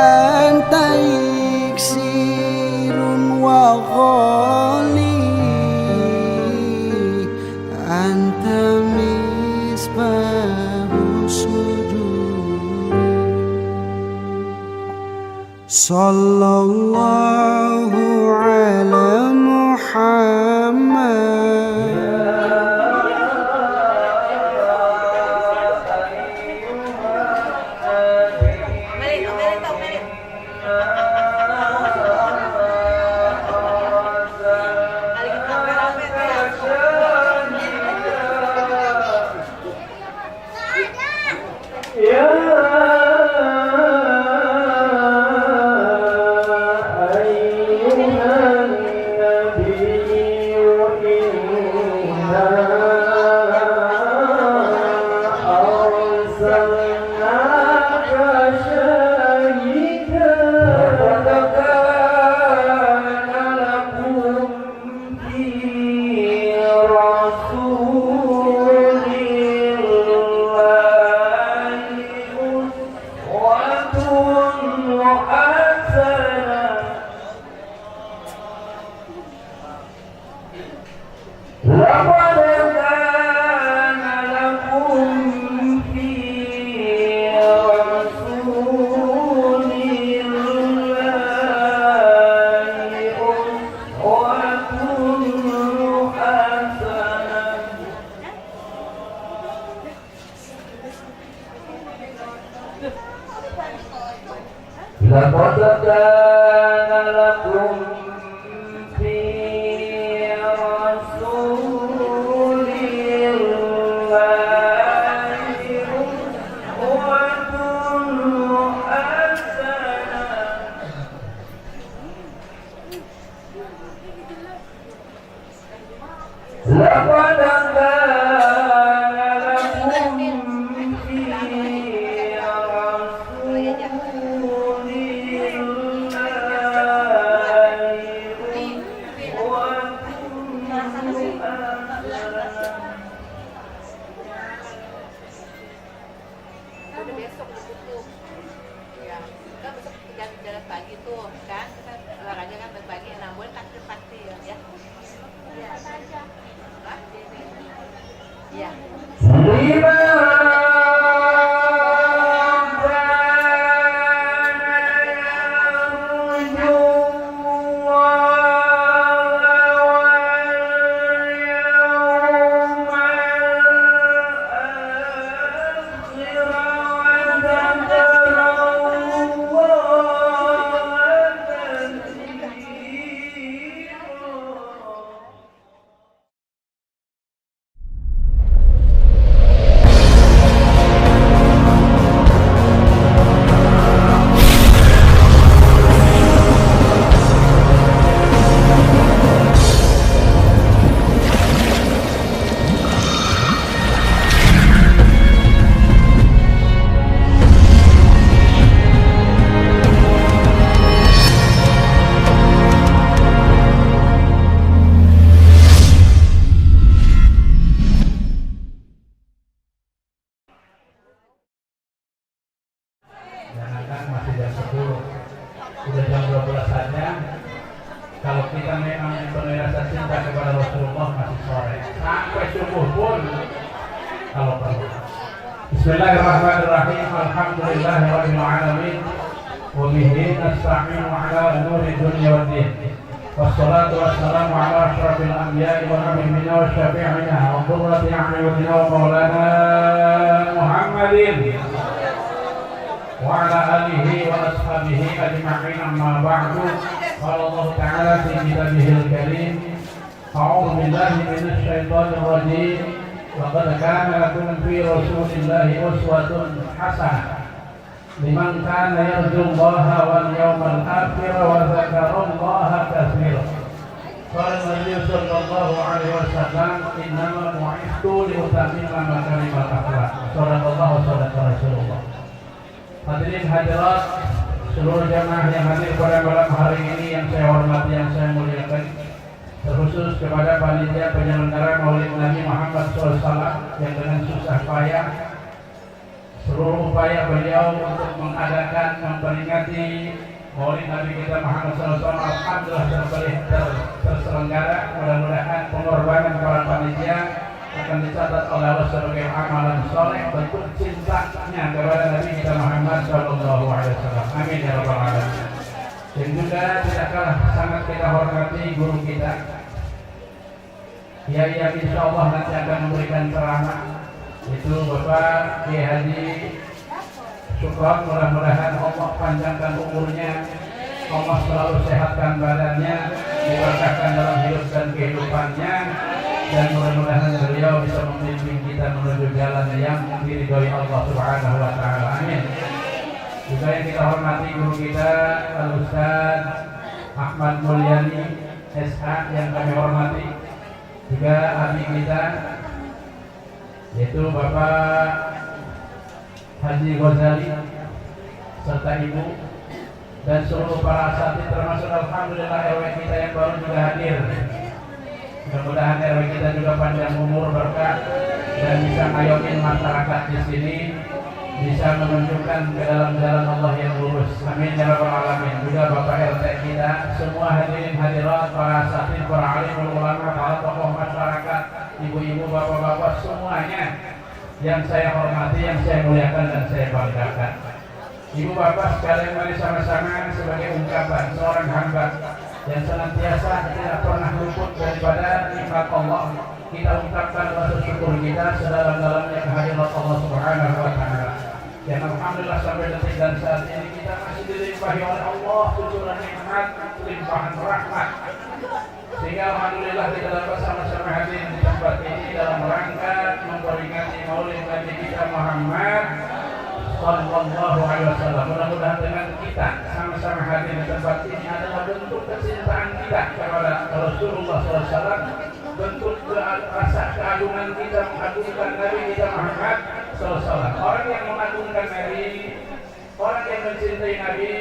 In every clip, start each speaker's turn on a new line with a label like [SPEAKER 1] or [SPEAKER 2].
[SPEAKER 1] anta iksirun wa ghali, anta misbahu sujud. Sallallahu ala Muhammad.
[SPEAKER 2] لقد كان لكم في رسول الله أسوة حسنة لقد
[SPEAKER 3] besok tutup ya kan besok jalan pagi tuh kan kita olahraga kan pagi namun takdir pasti ya ya ya
[SPEAKER 2] masih jam 10, sudah jam 12 saja. Kalau kita memang berrasa cinta kepada Rasulullah masih sore sampai subuh pun kalau perlu. Bismillahirrahmanirrahim. Alhamdulillahirabbil alamin. Wa bihi nasta'inu ala umuri dunya waddin. Wassalatu wassalamu ala asyrafil anbiya'i wa nabiyina wa syafi'ina wa qurrati a'yunina wa maulana Muhammadin وعلى آله وأصحابه أجمعين أما بعد قال الله تعالى في كتابه الكريم أعوذ بالله من الشيطان الرجيم لقد كان لكم في رسول الله أسوة حسنة لمن كان يرجو الله واليوم الآخر وذكر الله كثيرا قال النبي صلى الله عليه وسلم إنما بعثت لأتمم مكارم الأخلاق صدق الله وصدق رسول الله. Hadirin hadirat seluruh jamaah yang hadir pada malam hari ini yang saya hormati, yang saya muliakan, terkhusus kepada panitia penyelenggara Maulid Nabi Muhammad SAW yang dengan susah payah seluruh upaya beliau untuk mengadakan, memperingati Maulid Nabi kita Muhammad SAW alhamdulillah terselenggara. Mudah-mudahan pengorbanan para panitia akan dicatat oleh Allah sebagai amalan soleh, bentuk cintanya kepada Nabi kita Muhammad SAW. Amin ya rabbal alamin. Dan juga tidak kalah sangat kita hormati guru kita, yang insya Allah nanti akan memberikan ceramah, itu Bapak Kiai Haji Syukron. Mudah-mudahan Allah panjangkan umurnya, Allah selalu sehatkan badannya, diberkahkan dalam hidup dan kehidupannya, dan mudah-mudahan beliau bisa membimbing kita menuju jalan yang diridhoi Allah Subhanahu wa taala. Amin. Juga yang kita hormati guru kita Al-Ustaz Ahmad Mulyani SH yang kami hormati, juga adik kita yaitu Bapak Haji Ghazali serta Ibu dan seluruh para asatidz, termasuk alhamdulillah RW kita yang baru juga hadir. Mudah-mudahan RW kita juga panjang umur, berkah, dan bisa ngayomin masyarakat di sini, bisa menunjukkan ke dalam jalan Allah yang lurus. Amin ya rabbal alamin. Juga Bapak RT kita, semua hadirin hadirat, para asatidz, para alim ulama, para tokoh masyarakat, ibu-ibu, bapak-bapak, semuanya yang saya hormati, yang saya muliakan dan saya banggakan. Ibu bapak sekalian, mari sama-sama sebagai ungkapan seorang hamba yang senantiasa tidak pernah luput daripada nikmat Allah, kita ungkapkan rasa syukur kita sedalam-dalamnya kehadirat Allah Subhanahu wa taala. Dan alhamdulillah sampai detik dan saat ini kita masih dilimpahi oleh Allah cucuran nikmat, limpahan rahmat, sehingga alhamdulillah kita dapat sama-sama hadir di tempat ini dalam rangka memperingati Maulid Nabi kita Muhammad Sallallahu Alaihi Wasallam. Mudah-mudahan dengan kita sama-sama hadir di tempat ini adalah bentuk kecintaan kita kepada Rasulullah SAW, bentuk rasa keagungan kita mengagungkan Nabi kita Muhammad SAW. Orang yang mengagungkan Nabi, orang yang mencintai Nabi,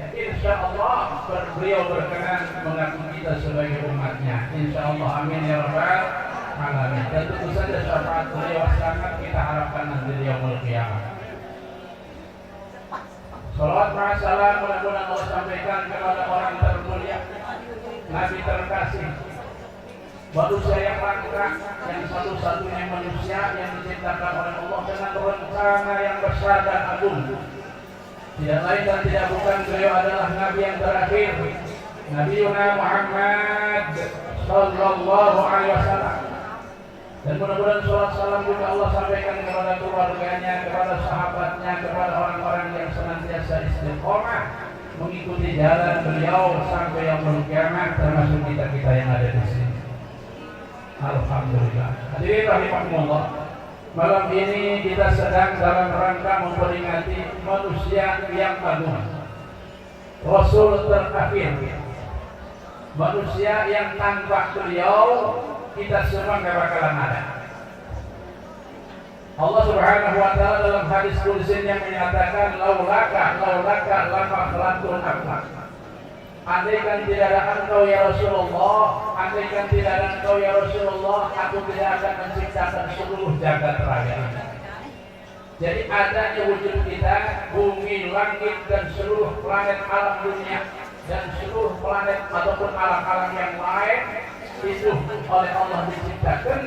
[SPEAKER 2] ya insya Allah beliau berkenan mengaku kita sebagai umatnya. Insya Allah, amin ya rabbal alamin. Dan tentu saja syafaat beliau sangat kita harapkan nanti di yaumul qiyamah. Salawat ma'asalam mudah-mudahan Allah sampaikan kepada orang termulia, Nabi terkasih, manusia yang langka, yang satu-satunya manusia yang diciptakan oleh Allah dengan rencana yang besar dan agung. Tidak lain dan tidak bukan, beliau adalah Nabi yang terakhir, Nabi Muhammad Sallallahu Alaihi Wasallam. Dan mudah-mudahan salat salam juga Allah sampaikan kepada keluarganya, kepada sahabatnya, kepada orang-orang yang senantiasa istiqomah mengikuti jalan beliau sampai yaumul qiyamah, termasuk kita-kita yang ada di sini. Alhamdulillah. Hadirin rahimakumullah. Malam ini kita sedang dalam rangka memperingati manusia yang agung, Rasul terakhir, manusia yang tanpa beliau kita semua nggak bakalan ada. Allah Subhanahu wa taala dalam hadis qudsi yang menyatakan laulaka lama khalaqtul aflaq. Andaikan tidak ada engkau ya Rasulullah, andaikan tidak ada engkau ya Rasulullah, aku tidak akan menciptakan seluruh jagat raya. Jadi adanya wujud kita, bumi, langit, dan seluruh planet alam dunia, dan seluruh planet ataupun alam-alam yang lain itu oleh Allah diciptakan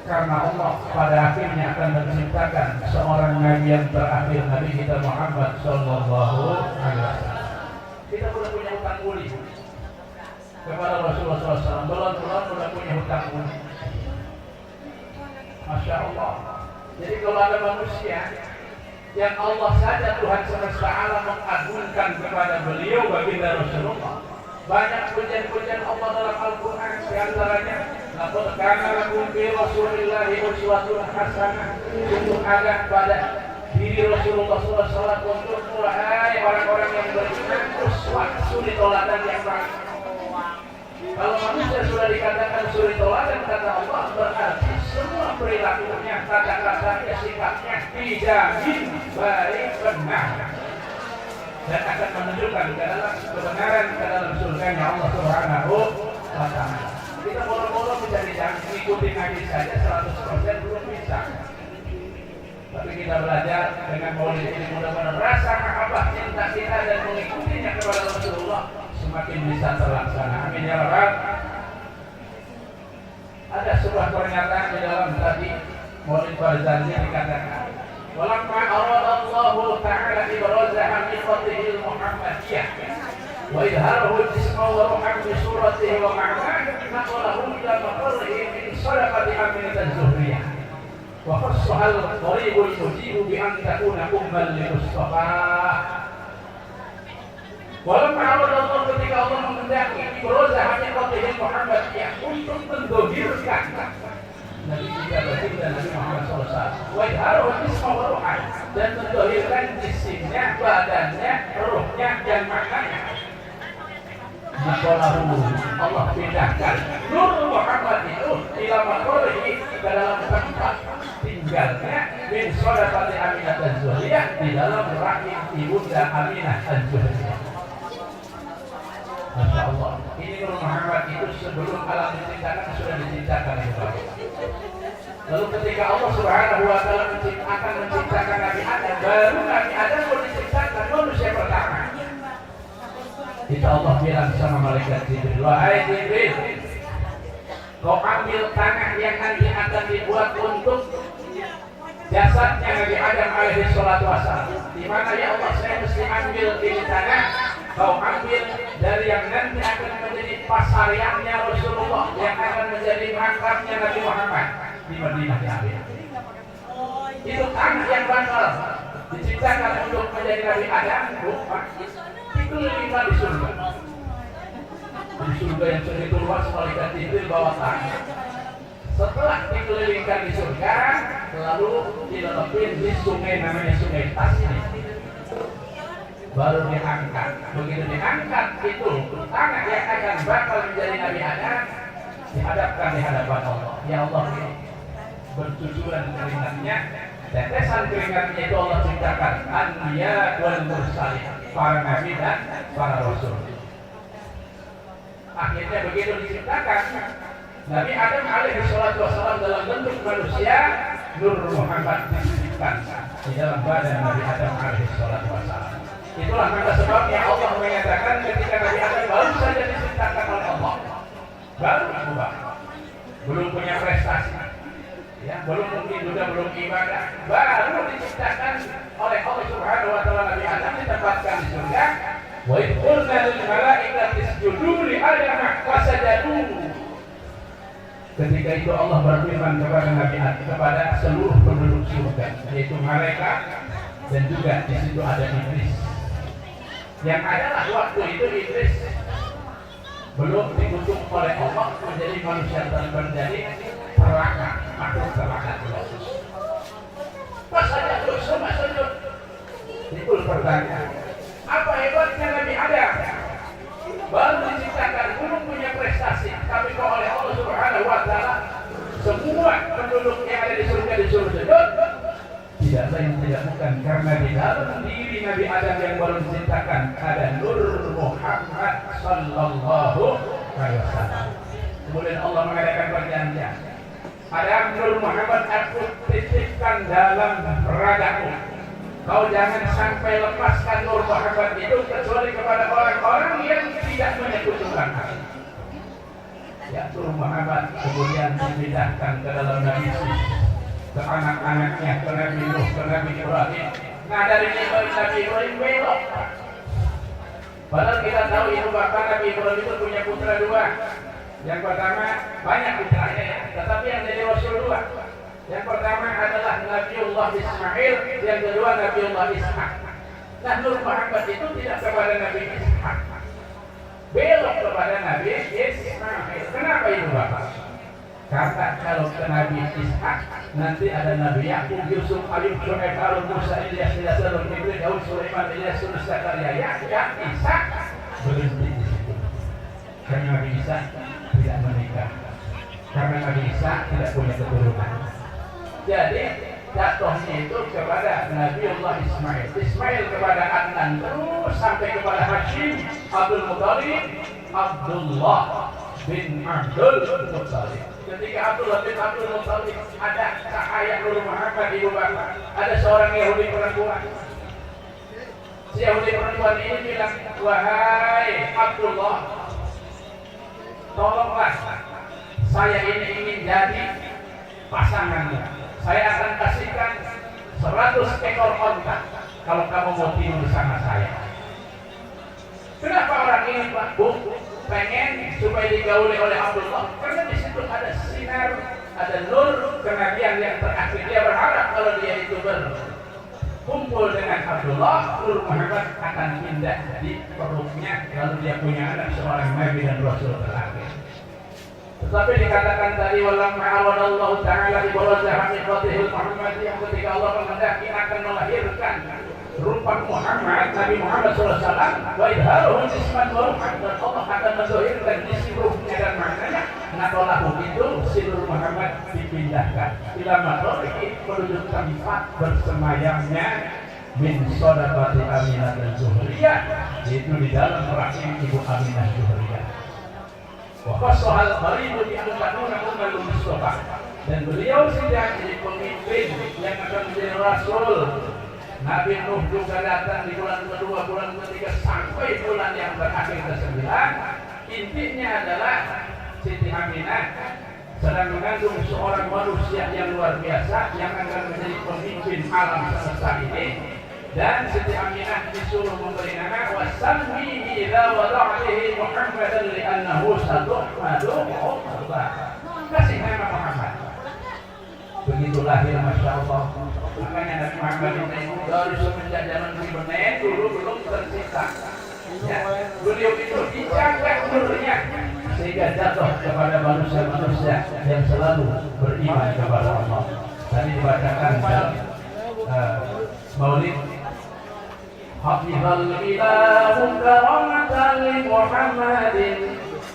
[SPEAKER 2] karena Allah pada akhirnya akan menciptakan seorang nabi yang terakhir, Nabi kita Muhammad Sallallahu Alaihi Wasallam. Kita sudah punya hutang budi kepada Rasulullah SAW. Belum sudah punya hutang budi. Masya Allah. Jadi kalau ada manusia yang Allah saja Tuhan semesta alam mengagungkan kepada beliau, baginda Rasulullah, banyak pujian-pujian Allah dalam Al-Quran. Di antaranya laqad kana lakum fi Rasulillahi uswatun hasanah. Untuk ada pada diri Rasulullah SAW untuk mulai orang-orang yang beriman uswah, suri toladan yang baik. Kalau manusia sudah dikatakan suri toladan kata Allah, berarti semua perilakunya, kata-katanya, sikapnya dijamin baik benar dan akan menunjukkan ke dalam kebenaran, ke dalam surganya Allah Subhanahu wa taala. Kita boro-boro mencari jalan mengikuti Nabi saja 100% belum bisa. Tapi kita belajar dengan maulid ini mudah-mudahan rasa mahabbah cinta kita dan mengikutinya kepada Rasulullah semakin bisa terlaksana. Amin ya rabbal. Ada sebuah pernyataan di dalam tadi maulid Barzanji dikatakan, walamma aradallahu ta'ala ibrazaha min qadrihi al-muhammadiyah wa idharahu jisma wa ruhan bi suratihi wa ma'nahu naqalahu ila maqarrihi min sadaqati aminat az-zuhriyah wa khassaha al-qaribul mujibu bi an takuna umman li Mustafa. Walamma aradallahu, ketika Allah menghendaki ibrazaha min qadrihi al-muhammadiyah untuk mendohirkan Nabi kita baginda Nabi Muhammad SAW, wajharuh jisma wa ruhan, dan mendohirkan jisimnya, badannya, ruhnya, dan maknanya. Maka Allah pindahkan Nur Muhammad itu ila maqarrihi ke dalam tempat tinggalnya min sadaqati Aminah az-Zuhriyah, di dalam rahim ibunda Aminah az-Zuhriyah. Masya Allah, ini Nur Muhammad itu sebelum alam diciptakan sudah diciptakan oleh Allah. Lalu ketika Allah Subhanahu wa Ta'ala akan menciptakan Nabi Adam, baru Nabi Adam pun diciptakan manusia pertama. Itu Allah bilang sama malaikat Jibril, wahai Jibril, kau ambil tanah yang nanti akan dibuat untuk jasadnya Nabi Adam alaihi salatu wassalam. Di mana ya Allah, saya mesti ambil ini tanah, kau ambil dari yang nanti akan menjadi pasariannya Rasulullah, yang akan menjadi makamnya Nabi Muhammad di Madinah diambil. Itu tanah yang bakal diciptakan untuk menjadi Nabi Adam, bukan. Itu lebih di surga. Di surga yang begitu luas, malaikat Jibril bawa tanah. Setelah dikelilingkan di surga, lalu dilelepin di sungai, namanya Sungai Tasnim. Baru diangkat. Begitu diangkat, itu tanah yang akan bakal menjadi Nabi Adam dihadapkan di hadapan Allah. Ya Allah, bercucuran keringatnya, tetesan keringatnya itu Allah ciptakan anbiya wal mursalin, para nabi dan para rasul. Akhirnya begitu diciptakan Nabi Adam alaihi salatu wassalam dalam bentuk manusia, Nur Muhammad diciptakan di dalam badan Nabi Adam alaihi salatu wassalam. Itulah maka sebabnya Allah menyatakan ketika Nabi Adam baru saja diciptakan oleh Allah, baru berubah, belum punya prestasi, ya, belum mungkin juga belum ibadah, baru diciptakan oleh Allah Subhanahu wa Ta'ala. Nabi Adam ditempatkan di surga. Wa idh qulna lil malaikati isjudu li Adam fasajadu. Ketika itu Allah berfirman kepada Nabi Adam, kepada seluruh penduduk surga, yaitu malaikat dan juga di situ ada iblis. Yang adalah waktu itu iblis belum dikutuk oleh Allah menjadi manusia terjadi terlaknat, makhluk terlaknat. Pas saja terus semua sujud. Itu pertanyaan. Apa hebatnya Nabi Adam? Baru diciptakan, belum punya prestasi, tapi kok oleh Allah Subhanahu wa Ta'ala semua penduduk yang ada di surga disuruh sujud. Tidak lain tidak bukan karena di dalam diri Nabi Adam yang baru diciptakan ada Nur Muhammad sallallahu alaihi wasallam. Kemudian Allah mengadakan perjanjian. Adam, Nur Muhammad, aku titipkan dalam ragamu. Kau jangan sampai lepaskan Nur Muhammad itu kecuali kepada orang-orang yang tidak menyekutukan aku. Ya, Nur Muhammad kemudian dipindahkan ke dalam Nabi Nuh, ke anak-anaknya, ke Nabi Nuh, ke Nabi Ibrahim. Nah, dari Nabi Ibrahim belok. Padahal kita tahu ibu bapak Nabi Ibrahim itu punya putra dua. Yang pertama banyak putranya ya, tetapi yang jadi rasul dua. Yang pertama adalah Nabiullah Ismail, yang kedua Nabiullah Ishak. Nah, Nur Muhammad itu tidak kepada Nabi Ishak, belok kepada Nabi Ismail. Kenapa ibu bapak? Karena kalau ke Nabi Ishak nanti ada Nabi Yakub, Yusuf, Ayub, Syuaib, Harun, Musa, Ilyas, Ilyas, Ibrahim, Daud, Sulaiman, Ilyas, Zakaria, Yahya, Ishak berhenti di situ. Karena Nabi Ishak tidak menikah, karena Nabi Ishak tidak punya keturunan. Jadi jatuhnya itu kepada Nabiullah Ismail, Ismail kepada Adnan, terus sampai kepada Hashim, Abdul Muttalib, Abdullah bin Abdul Muttalib. Ketika Abdullah bin Abdul Muttalib ada ayah Nur Muhammad ibu bapak, ada seorang Yahudi perempuan. Si Yahudi perempuan ini bilang, wahai Abdullah, tolonglah, saya ini ingin jadi pasanganmu. Saya akan kasihkan 100 ekor onta kalau kamu mau tidur bersama saya. Kenapa orang ini Pak Bu pengen supaya digauli oleh Abdullah? Karena di situ ada sinar, ada nur kenabian yang terakhir. Dia berharap kalau dia itu berkumpul dengan Abdullah, Nur Muhammad akan pindah di perutnya, lalu dia punya anak seorang Nabi dan Rasul terakhir. Tetapi dikatakan tadi walamma aradallahu ta'ala ibaraza haqiqatihil Muhammadiyah, ketika Allah menghendaki akan melahirkan rupa Muhammad, Nabi Muhammad SAW, wa idharuhu jisman wa ruhan, dan Allah akan menzahirkan isi ruhnya dan maknanya. Natolahu itu silur Muhammad dipindahkan ila matoriki, menuju tempat bersemayamnya min sodaqati Aminah dan Zuhriyah, yaitu di dalam rahim ibu Aminah Zuhriyah. Soal qaribu di antakuna ummul Mustafa, dan beliau sudah jadi pemimpin yang akan menjadi rasul. Nabi Nuh juga datang di bulan kedua, bulan ketiga, sampai bulan yang terakhir ke-9. Intinya adalah Siti Aminah sedang mengandung seorang manusia yang luar biasa yang akan menjadi pemimpin alam semesta ini. Dan Siti Aminah disuruh memberi nama wasammi idza wada'tihi Muhammadan li'annahu saduhmadu Allah. Kasih nama Muhammad. Begitu lahir, Masya Allah. Makanya Nabi Muhammad itu dari semenjak zaman Ibrahim dulu belum tersisa. Ya, beliau itu dijaga nurnya sehingga jatuh kepada manusia-manusia yang selalu beriman kepada Allah. Tadi dibacakan dalam Maulid. Hafizal ilahu karamatan li Muhammadin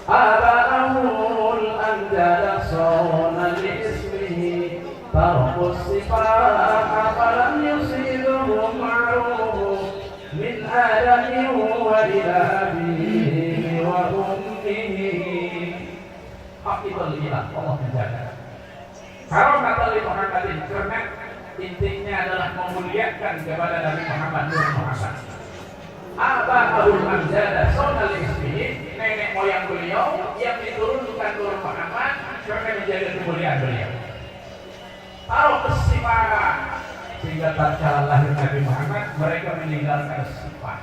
[SPEAKER 2] aba'ahul amjada sawna li ismihi tarqus sifah falam yusiduhum ma'ruhu min adami wa ilabihi wa ummihi. Hafizal ilah, Allah menjaga karamatan li Muhammadin, karena intinya adalah memuliakan kepada Nabi Muhammad Nur Muhammad. Abahul Amjada Sonal Ismihi, nenek moyang beliau yang diturunkan Nur Muhammad karena menjaga kemuliaan beliau. Taruh kesifat, sehingga tatkala lahir Nabi Muhammad mereka meninggalkan sifat.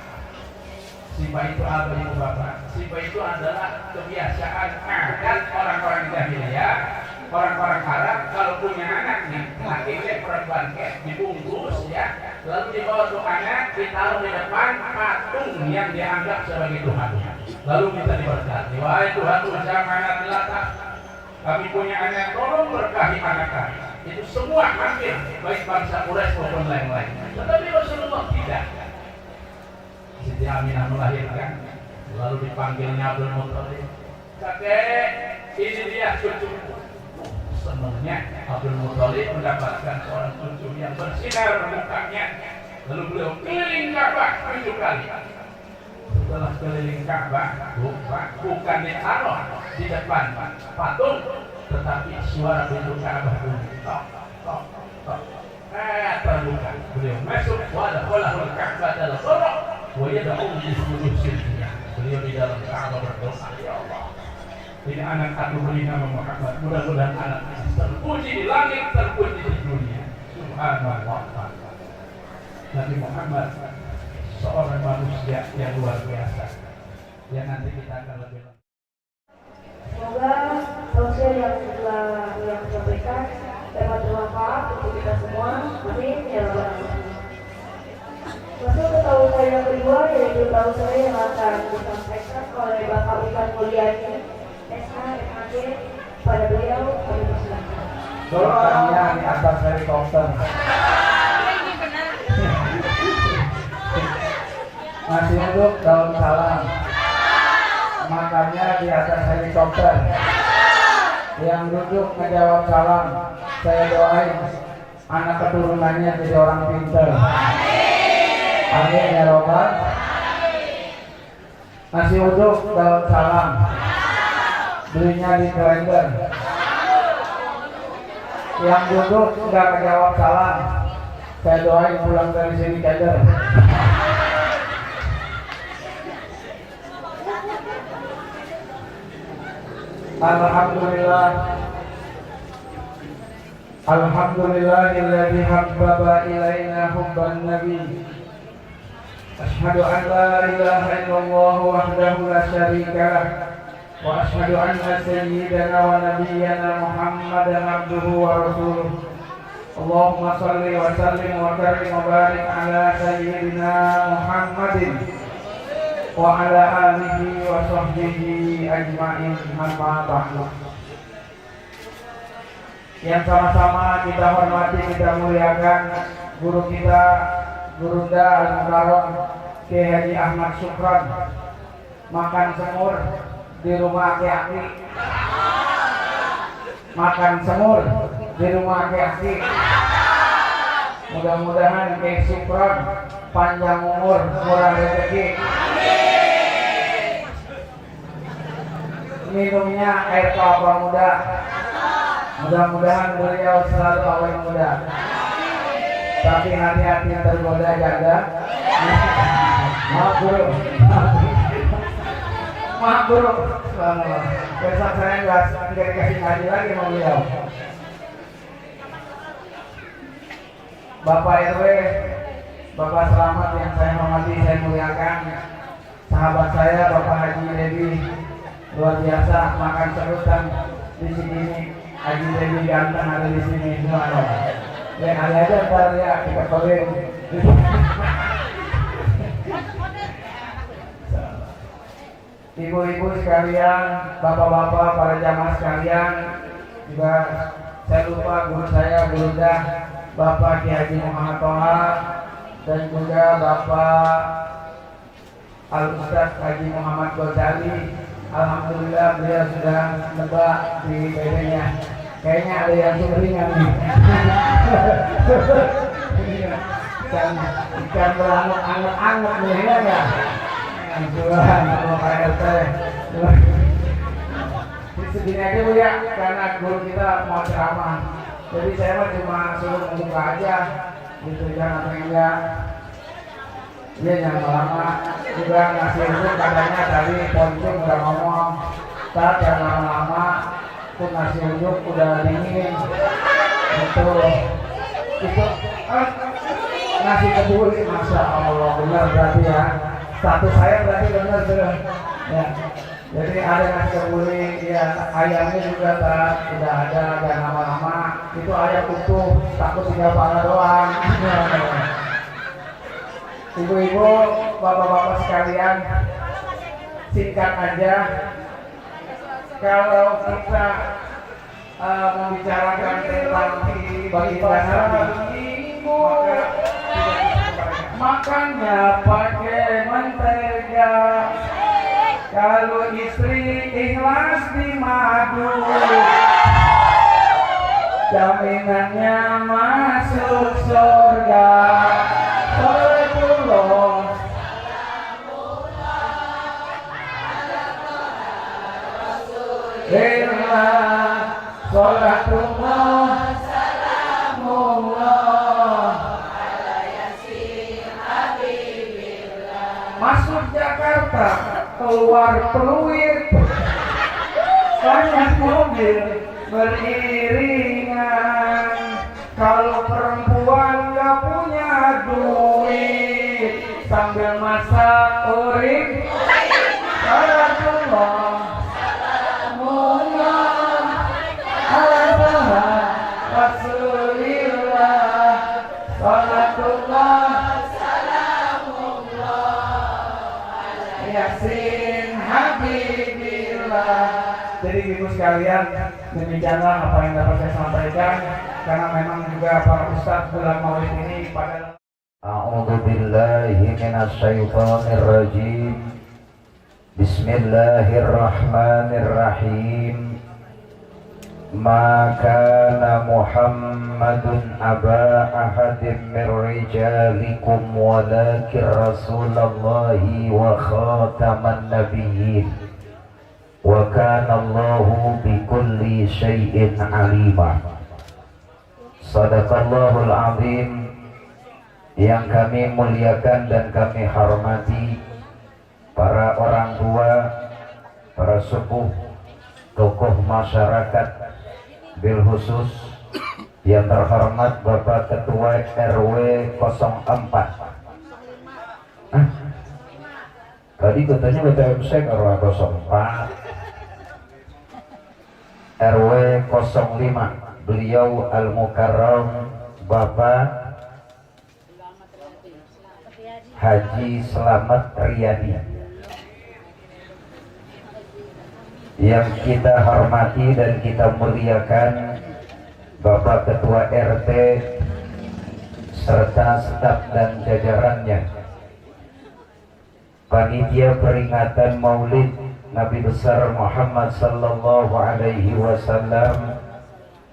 [SPEAKER 2] Sifat itu apa ibu bapak? Sifat itu adalah kebiasaan adat orang-orang jahiliyah. Orang-orang Arab kalau punya anak nih, laki-laki perempuan dibungkus ya, lalu dibawa tuh anak ditaruh di depan patung yang dianggap sebagai Tuhannya, lalu minta diberkati. Wahai Tuhan, jangan dilata, kami punya anak, tolong berkahi anak kami. Itu semua hampir baik bangsa Quraisy maupun lain-lain. Tetapi Rasulullah tidak. Siti Aminah melahirkan, lalu dipanggilnya Abdul Muttalib. Kakek, ini dia cucuku. Senangnya Abdul Muttalib mendapatkan seorang cucu yang bersinar mukanya. Lalu beliau keliling Ka'bah 7 kali. Setelah keliling Ka'bah, bukan ditaruh di depan patung, tetapi suara pintu Ka'bah bunyi tok tok tok. Terbuka. Beliau masuk, wadakhalahul Ka'bah dalam surah, wa yad'u bi sujudnya. Beliau di dalam Ka'bah berdoa, ya Allah, ini anak aku beri nama Muhammad, mudah-mudahan anak terpuji di langit, terpuji di dunia. Subhanallah. Nabi Muhammad seorang manusia yang luar biasa, yang nanti kita akan lebih lanjut.
[SPEAKER 4] Semoga tausiah yang telah disampaikan dapat bermanfaat untuk kita semua. Amin ya rabbal alamin. Masuk ke tausiah yang kedua, yaitu tausiah yang akan disampaikan oleh Bapak Ustaz Mulyadi SHMAD. Pada beliau kami persilakan.
[SPEAKER 5] Doanya di atas helikopter. Masih untuk daun salam. Makannya di atas helikopter. Yang duduk menjawab salam, saya doain anak keturunannya jadi orang pintar. Amin ya robbal. Masih untuk daun salam. Belinya di kalender. Yang duduk nggak ngejawab salam, saya doain pulang dari sini keder. Alhamdulillah, alhamdulillahilladzi habbaba ilaina hubban nabi. Asyhadu an la ilaha illallah wahdahu la syarika lah. Wa asyhadu anna sayyidana wa nabiyyana Muhammadan abduhu wa rasuluh. Allahumma shalli wa sallim wa karim wa barik ala sayyidina Muhammadin wa ala alihi wa sahbihi ajma'in, amma ba'du. Yang sama-sama kita hormati, kita muliakan guru kita, Gurunda Al-Mukarram Kiai Haji Ahmad Syukran, makan semur di rumah aki-aki, makan semur di rumah aki-aki. Mudah-mudahan Kiai Syukran panjang umur, murah rezeki. Minumnya air kelapa muda. Mudah-mudahan beliau selalu awet muda. Tapi hati-hati yang tergoda jaga. Maaf guru. Maaf guru. Besok saya nggak dikasih ngaji lagi sama beliau. Bapak RW, Bapak Selamat yang saya hormati, saya muliakan. Sahabat saya Bapak Haji Dewi, luar biasa makan serutan di sini. Haji Dewi ganteng ada di sini semua ada. Ya kali aja ntar ya kita korin. Ibu-ibu sekalian, bapak-bapak, para jamaah sekalian, juga saya lupa guru saya, Gurunda Bapak Kiai Haji Muhammad Toha, dan juga Bapak Al-Ustaz Haji Muhammad Ghazali. Alhamdulillah beliau sudah nebak di bedanya. Kayaknya ada yang sumringan nih. Ikan berangus anget-anget nih, ya nggak? Tuhan, kalau KRT. Segini aja Bu ya, karena guru kita mau ceramah. Jadi saya mah cuma suruh membuka aja, gitu jangan apa enggak. Dia yang lama juga ngasih itu katanya tadi ponceng udah ngomong, tak yang lama-lama tuh ngasih ujuk udah dingin, itu ngasih kebuli, masya Allah benar berarti ya, status saya berarti benar sudah ya. Jadi ada nasi kebuli, ya ayamnya juga tak udah ada dan lama-lama itu ayam utuh, takut 3 pala doang. Ibu-ibu, bapak-bapak sekalian, singkat aja, kalau kita membicarakan tentang baginda Nabi, makannya pakai mentega. Kalau istri ikhlas di madu, jaminannya masuk surga. Sholatullah, salamullah ala yasin habibillah. Masuk Jakarta, keluar Pluit, banyak mobil beriringan. Kalau perempuan gak punya duit, sambil masak uring, sholatullah, salamullah ala Rasulillah, sholatullah, salamullah ala yasin habibillah. Jadi ibu sekalian, demikianlah apa yang dapat saya sampaikan, karena memang juga para ustaz bulan Maulid ini pada
[SPEAKER 6] A'udzu billahi minasy syaithanir rajim. Bismillahirrahmanirrahim. Ma kana Muhammadun aba ahadin min rijalikum walakin Rasulullahi wa khataman nabiyyin. Wa kana Allahu bikulli syai'in alima. Sadaqallahul azim. Yang kami muliakan dan kami hormati para orang tua, para sepuh, tokoh masyarakat, bil khusus yang terhormat Bapak Ketua RW 04. Tadi katanya BTMC RW 04, RW 05. Beliau Al-Mukarram Bapak Haji Slamet Riyadi. Yang kita hormati dan kita muliakan Bapak Ketua RT serta staf dan jajarannya, panitia peringatan Maulid Nabi besar Muhammad sallallahu alaihi wasallam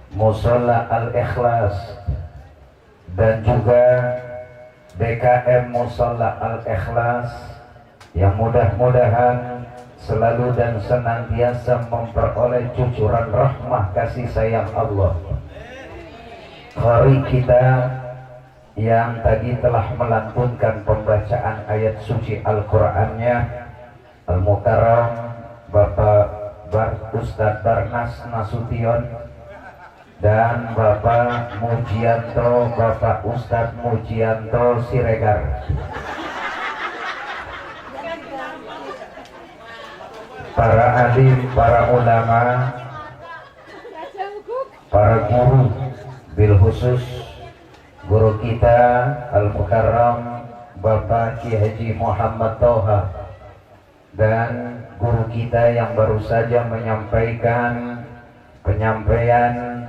[SPEAKER 6] Musholla Al-Ikhlas, dan juga DKM Musholla Al-Ikhlas yang mudah-mudahan selalu dan senantiasa memperoleh cucuran rahmah kasih sayang Allah. Qari kita yang tadi telah melantunkan pembacaan ayat suci Al-Qur'annya, Al-Mukarram Bapak Ustadz Barnas Nasution dan Bapak Mujianto, Bapak Ustadz Mujianto Siregar. Para alim, para ulama, para guru, bil khusus guru kita Al-Mukarram Bapak Ki Haji Muhammad Toha, dan guru kita yang baru saja menyampaikan penyampaian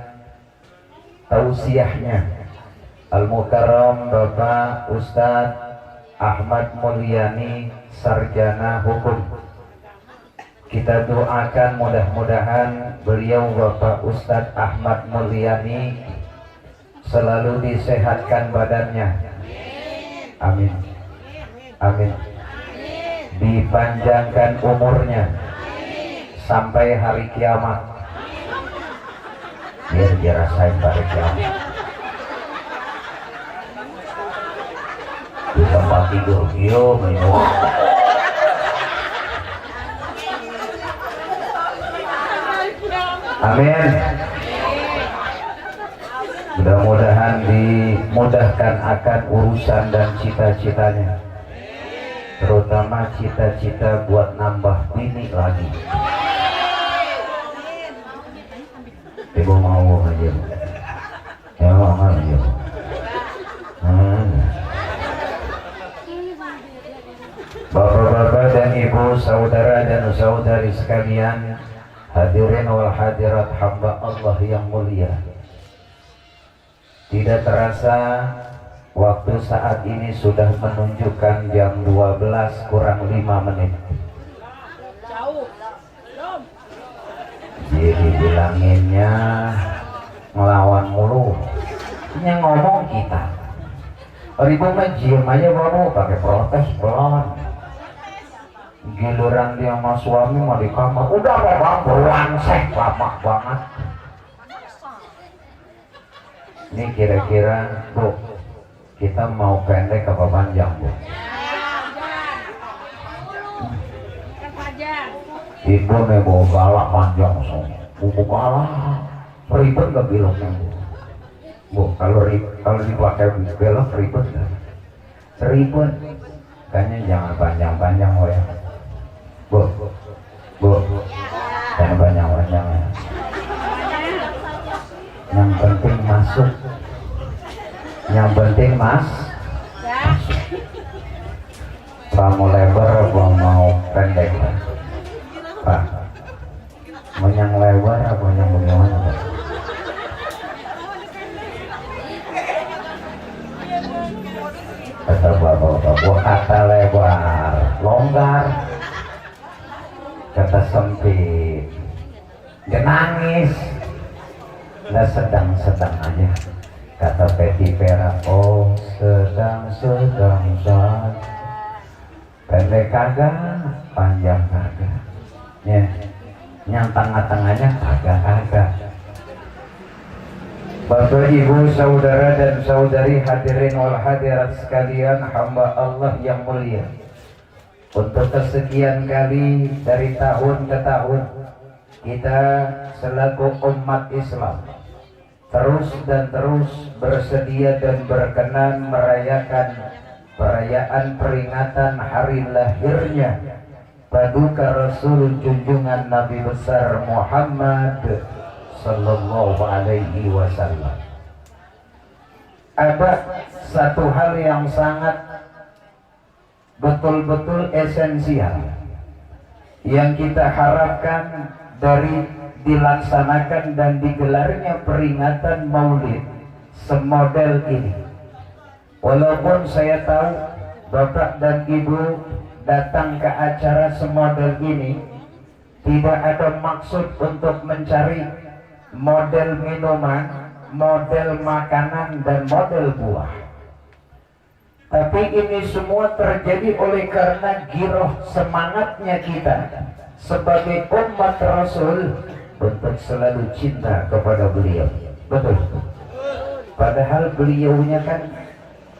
[SPEAKER 6] tausiahnya, Al-Mukarram Bapak Ustadz Ahmad Mulyani Sarjana Hukum. Kita doakan mudah-mudahan beliau Bapak Ustadz Ahmad Mulyani selalu disehatkan badannya. Amin. Amin. Dipanjangkan umurnya sampai hari kiamat. Biar dirasain pada kiamat. Di tempat tidur minum. Amin. Mudah-mudahan dimudahkan akan urusan dan cita-citanya, terutama cita-cita buat nambah bini lagi. Ibu mau aja, ya mau aja. Bapak-bapak dan ibu, saudara dan saudari sekalian, hadirin wal hadirat hamba Allah yang mulia. Tidak terasa waktu saat ini sudah menunjukkan jam 12 kurang 5 menit. Jadi bilanginnya ngelawan mulu, yang ngomong kita. Ribu menjium aja kamu pakai protes belum. Giliran dia sama suami mau di kamar, udah bang beruansek lama banget. Ini kira-kira Bu, kita mau pendek apa panjang Bu? Ibu nih bawa galak panjang semua. Buku galak ribet gak bilangnya Bu? Kalau dipakai belok ribet gak? Ribet. Kayaknya jangan panjang-panjang ya Bu. Jangan panjang-panjang ya. Yang penting masuk. Yang penting masuk. Mau lebar apa mau pendek Pak? Mau yang lebar apa yang bagaimana Pak? Kata bapak-bapak, kata lebar longgar, kata sempit dia nangis. Nah sedang-sedang aja, kata Peti Vera, oh sedang-sedang saja. Pendek kagak, panjang kagak ya. Yang tengah-tengahnya kagak-kagak.
[SPEAKER 5] Bapak, Ibu, saudara dan saudari hadirin wal hadirat sekalian, hamba Allah yang mulia. Untuk kesekian kali dari tahun ke tahun, kita selaku umat Islam terus dan terus bersedia dan berkenan merayakan perayaan peringatan hari lahirnya Paduka Rasul junjungan Nabi besar Muhammad Sallallahu Alaihi Wasallam. Ada satu hal yang sangat betul-betul esensial yang kita harapkan dari dilaksanakan dan digelarnya peringatan Maulid semodel ini. Walaupun saya tahu Bapak dan Ibu datang ke acara semodel ini tidak ada maksud untuk mencari model minuman, model makanan, dan model buah. Tapi ini semua terjadi oleh karena giroh semangatnya kita sebagai umat Rasul untuk selalu cinta kepada beliau. Betul. Padahal beliaunya kan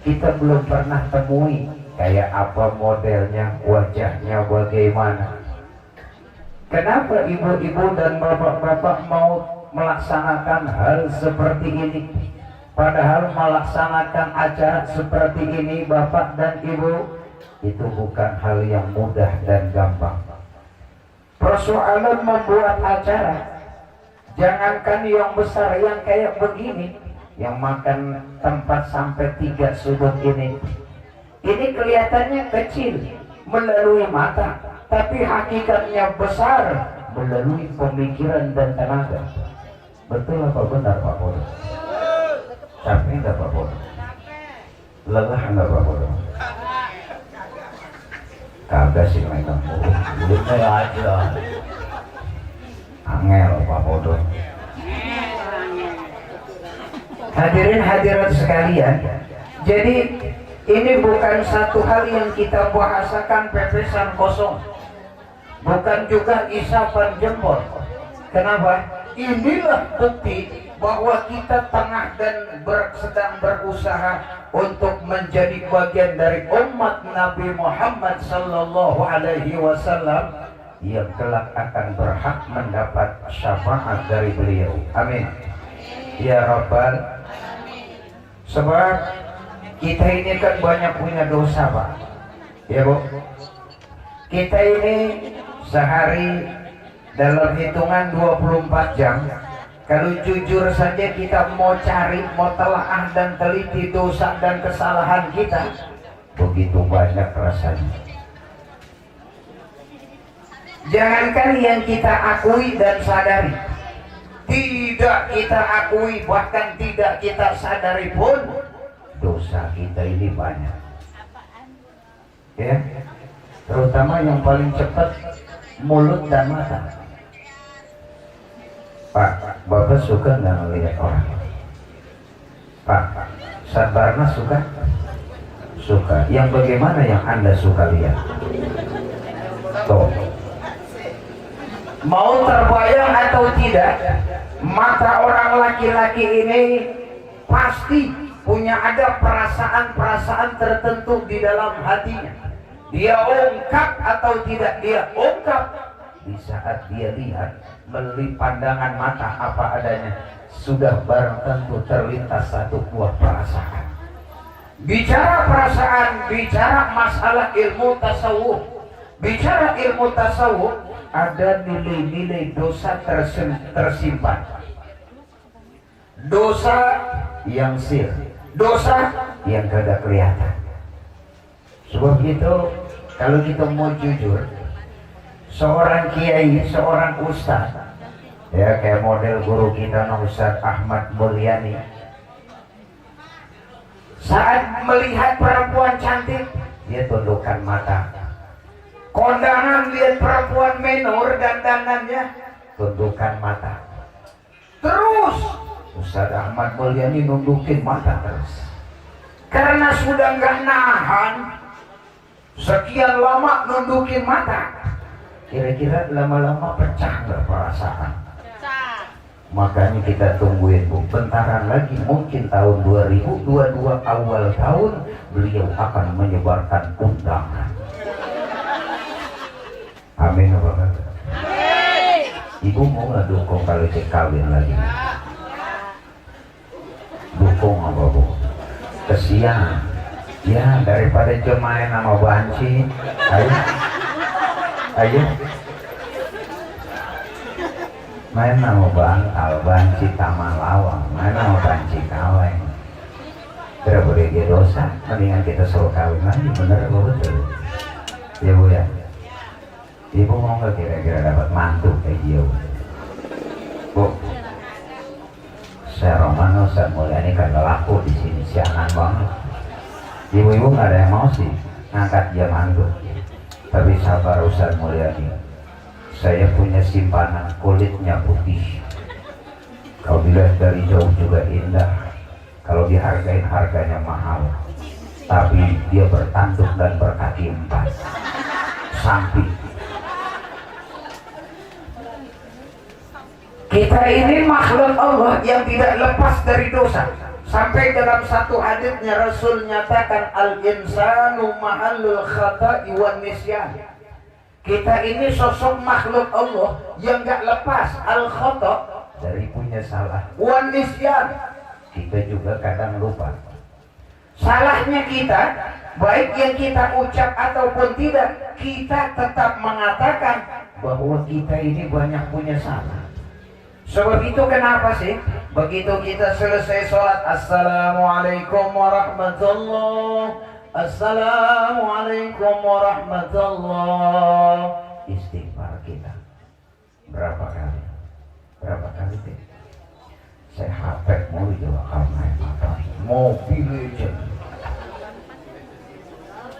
[SPEAKER 5] kita belum pernah temui kayak apa modelnya, wajahnya bagaimana. Kenapa ibu-ibu dan bapak-bapak mau melaksanakan hal seperti ini? Padahal melaksanakan acara seperti ini Bapak dan Ibu itu bukan hal yang mudah dan gampang. Persoalan membuat acara, jangankan yang besar, yang kayak begini, yang makan tempat sampai 3 sudut ini kelihatannya kecil melalui mata, tapi hakikatnya besar melalui pemikiran dan tenaga. Betul apa benar Pak Bodo? Capek enggak Pak Bodo? Lelah enggak Pak Bodo? Kagak sih mereka mulutnya aja angel Pak Bodo. Hadirin hadirat sekalian, jadi ini bukan satu hal yang kita bahasakan pepesan kosong, bukan juga isapan jempol. Kenapa? Inilah bukti bahwa kita tengah dan sedang berusaha untuk menjadi bagian dari umat Nabi Muhammad Sallallahu Alaihi Wasallam yang kelak akan berhak mendapat syafaat dari beliau. Amin ya Rabbal. Sebab kita ini kan banyak punya dosa Pak, ya Bu. Kita ini sehari dalam hitungan 24 jam, kalau jujur saja kita mau cari, mau telaah dan teliti dosa dan kesalahan kita, begitu banyak rasanya. Jangankan yang kita akui dan sadari, tidak kita akui bahkan tidak kita sadari pun, dosa kita ini banyak. Ya, terutama yang paling cepat mulut dan mata. Pak, Bapak suka nggak ngelihat orang? Pak, Sarbarna suka? Suka. Yang bagaimana yang Anda suka lihat? Tuh. Mau terbayang atau tidak, mata orang laki-laki ini pasti punya ada perasaan-perasaan tertentu di dalam hatinya. Dia ungkap atau tidak dia ungkap, di saat dia lihat melalui pandangan mata apa adanya, sudah barang tentu terlintas satu buah perasaan. Bicara perasaan, bicara masalah ilmu tasawuf, bicara ilmu tasawuf, ada nilai-nilai dosa tersimpan. Dosa yang sir, dosa yang kagak kelihatan. Sebab itu kalau kita mau jujur, seorang kiai, seorang ustaz, ya kayak model guru kita Ustaz Ahmad Mulyani, saat melihat perempuan cantik dia tundukkan mata. Kondangan lihat perempuan menor dandanannya, tundukkan mata. Terus Ustaz Ahmad Mulyani nundukin mata terus, karena sudah nggak nahan sekian lama nundukin mata. Kira-kira lama-lama pecah nggak perasaan?
[SPEAKER 6] Makanya kita tungguin Bu, bentaran lagi mungkin tahun 2022 awal tahun beliau akan menyebarkan undangan. Amin apa kata? Ibu mau nggak dukung kalau cek kawin lagi? Dukung apa Bu? Kesian ya, daripada cuma main sama banci. Ayo main nama bangkal, banci tamalawang, main nama banci kaleng. Tidak boleh dia dosa, mendingan kita suruh kawin lagi, bener apa betul? Ya Bu ya. Ibu mau nggak kira-kira dapat mantu kayak dia Bu? Saya Romano, saya Mulyani kan laku di sini, siangan banget. Ibu-ibu nggak ada yang mau sih ngangkat dia mantu, tapi sabar Ustaz Mulyani. Saya punya simpanan, kulitnya putih. Kalau dilihat dari jauh juga indah. Kalau dihargain harganya mahal. Tapi dia bertanduk dan berkaki 4. Samping. Kita ini makhluk Allah yang tidak lepas dari dosa. Sampai dalam satu haditsnya Rasul nyatakan al-insanu mahallul khata'i wan nisyan. Kita ini sosok makhluk Allah yang gak lepas al-khata' dari punya salah. Wan nisyan, kita juga kadang lupa. Salahnya kita, baik yang kita ucap ataupun tidak, kita tetap mengatakan bahwa kita ini banyak punya salah. Sebab itu kenapa sih begitu kita selesai sholat, assalamualaikum warahmatullahi, assalamualaikum warahmatullahi, istighfar kita berapa kali? Berapa kali deh? Saya hafal mulu juga karena apa? Mobil aja.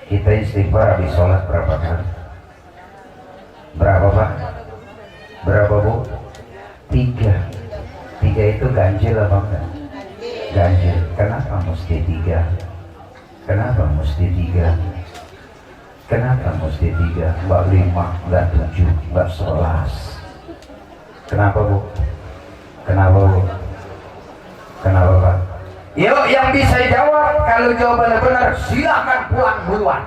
[SPEAKER 6] Kita istighfar habis sholat berapa kali? Berapa Pak? Berapa Bu? 3 itu ganjil apa enggak? Ganjil. Kenapa mesti 3? Kenapa mesti 3? Kenapa mesti 3? Mbak 5, enggak 7, enggak 11. Kenapa Bu? Kenapa Bu? Kenapa Pak? Yuk yang bisa jawab, kalau jawabannya benar silakan pulang duluan.